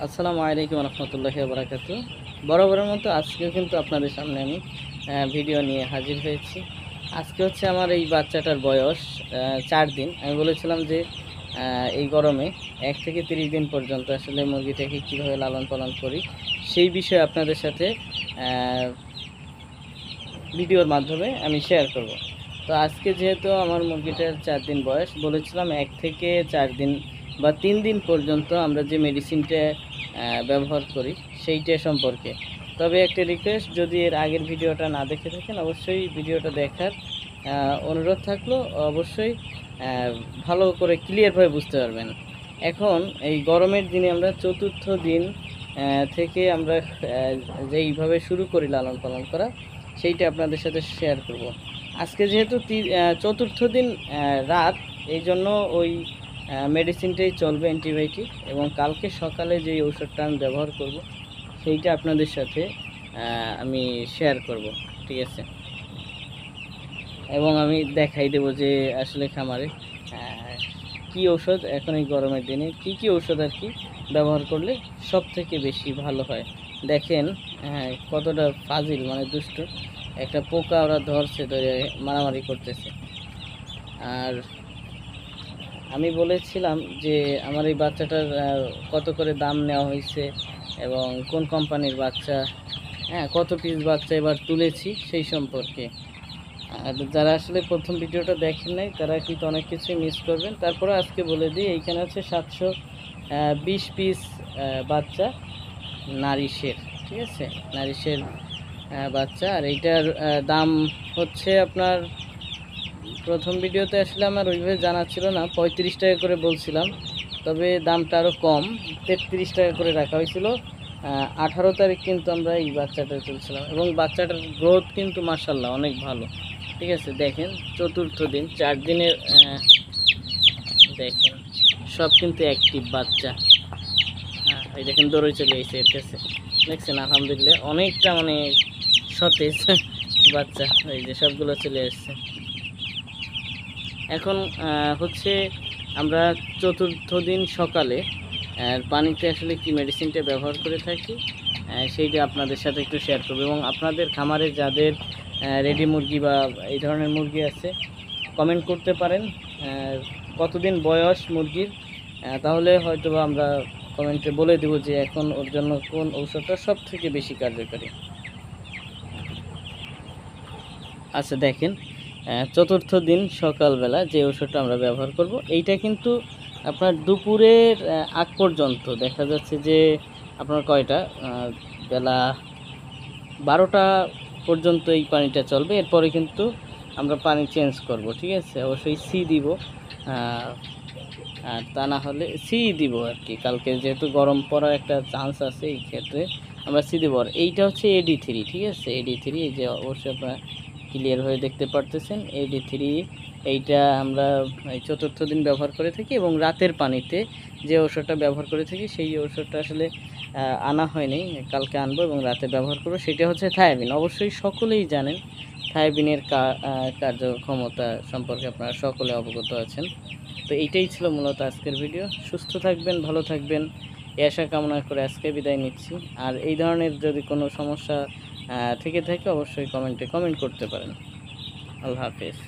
আসসালামু আলাইকুম রহমতুল্লাহি ওয়া বারাকাতুহু। বরাবরের মতো আজকেও কিন্তু আপনাদের সামনে আমি ভিডিও নিয়ে হাজির হয়েছি। আজকে হচ্ছে আমার এই বাচ্চাটার বয়স 4 দিন। আমি বলেছিলাম যে এই গরমে 1 থেকে 30 দিন পর্যন্ত আসলে মুরগিটাকে কীভাবে লালন পালন করি সেই বিষয়ে আপনাদের সাথে ভিডিওর মাধ্যমে আমি শেয়ার করব। তো আজকে যেহেতু আমার মুরগিটার 4 দিন বয়স, বলেছিলাম 1 থেকে 4 দিন বা 3 দিন পর্যন্ত আমরা যে মেডিসিনটা ব্যবহার করি সেইটা সম্পর্কে। তবে একটা রিকোয়েস্ট, যদি এর আগের ভিডিওটা না দেখে থাকেন অবশ্যই ভিডিওটা দেখার অনুরোধ থাকলো। অবশ্যই ভালো করে ক্লিয়ারভাবে বুঝতে পারবেন। এখন এই গরমের দিনে আমরা চতুর্থ দিন থেকে আমরা যেইভাবে শুরু করি লালন পালন করা সেইটা আপনাদের সাথে শেয়ার করব। আজকে যেহেতু চতুর্থ দিন রাত, এই জন্য ওই মেডিসিনটাই চলবে, অ্যান্টিবায়োটিক, এবং কালকে সকালে যেই ঔষধটা আমি ব্যবহার করব সেইটা আপনাদের সাথে আমি শেয়ার করব, ঠিক আছে? এবং আমি দেখাই দেব যে আসলে খামারে কি ঔষধ এখন এই গরমের দিনে কি ঔষধ আর কি ব্যবহার করলে সব থেকে বেশি ভালো হয়। দেখেন কতটা ফাজিল, মানে দুষ্ট একটা পোকা ওরা ধরছে, ধরে মারামারি করতেছে। আর আমি বলেছিলাম যে আমার এই বাচ্চাটার কত করে দাম নেওয়া হয়েছে এবং কোন কোম্পানির বাচ্চা, কত পিস বাচ্চা এবার তুলেছি সেই সম্পর্কে। আর যারা আসলে প্রথম ভিডিওটা দেখেন নাই তারা কিন্তু অনেক কিছুই মিস করবেন। তারপরে আজকে বলে দিই, এইখানে হচ্ছে 720 পিস বাচ্চা নারিশের, ঠিক আছে, নারিশের বাচ্চা। আর এইটার দাম হচ্ছে আপনার, প্রথম ভিডিওতে আসলে আমার ওইভাবে জানা ছিল না, 35 টাকা করে বলছিলাম, তবে দামটা আরও কম, 33 টাকা করে রাখা হয়েছিল। 18 তারিখ কিন্তু আমরা এই বাচ্চাটা তুলছিলাম এবং বাচ্চাটার গ্রোথ কিন্তু মাশাআল্লাহ অনেক ভালো, ঠিক আছে? দেখেন চতুর্থ দিন, 4 দিনের দেখেন সব কিন্তু অ্যাক্টিভ বাচ্চা। এই দেখেন দৌড়ে চলে এসে এর কাছে, দেখছেন? আলহামদুলিল্লাহ অনেকটা মানে সতেজ বাচ্চা, এই যে সবগুলো চলে এসছে। এখন হচ্ছে আমরা চতুর্থ দিন সকালে পানিতে আসলে কি মেডিসিনটা ব্যবহার করে থাকি সেইটা আপনাদের সাথে একটু শেয়ার করব। এবং আপনাদের খামারে যাদের রেডি মুরগি বা এই ধরনের মুরগি আছে কমেন্ট করতে পারেন কতদিন বয়স মুরগির, তাহলে হয়তো আমরা কমেন্টে বলে দেব যে এখন ওর জন্য কোন ঔষধটা সব থেকে বেশি কার্যকরী। আচ্ছা দেখেন, চতুর্থ দিন সকালবেলা যে ওষুধটা আমরা ব্যবহার করব এইটা কিন্তু আপনার দুপুরের আগ পর্যন্ত, দেখা যাচ্ছে যে আপনার কয়টা বেলা 12টা পর্যন্ত এই পানিটা চলবে। এরপরে কিন্তু আমরা পানি চেঞ্জ করব, ঠিক আছে? অবশ্যই সি দিব, আর তা না হলে সি দিব আর কি। কালকে যেহেতু গরম পড়ার একটা চান্স আছে, এই ক্ষেত্রে আমরা সি দিব। আর এইটা হচ্ছে AD3, ঠিক আছে? AD3, এই যে অবশ্যই আপনারা ক্লিয়ার হয়ে দেখতে পারতেছেন, AD3 এইটা আমরা এই চতুর্থ দিন ব্যবহার করে থাকি। এবং রাতের পানিতে যে ঔষধটা ব্যবহার করে থাকি সেই ঔষধটা আসলে আনা হয়নি, কালকে আনবো এবং রাতে ব্যবহার করবো। সেটা হচ্ছে থায়াবিন। অবশ্যই সকলেই জানেন থায়াবিনের কার্যক্ষমতা সম্পর্কে আপনারা সকলে অবগত আছেন। তো এইটাই ছিল মূলত আজকের ভিডিও। সুস্থ থাকবেন, ভালো থাকবেন, এই আশা কামনা করে আজকে বিদায় নিচ্ছি। আর এই ধরনের যদি কোনো সমস্যা থেকে থাকে অবশ্যই কমেন্টে কমেন্ট করতে পারেন। আল্লাহ হাফেজ।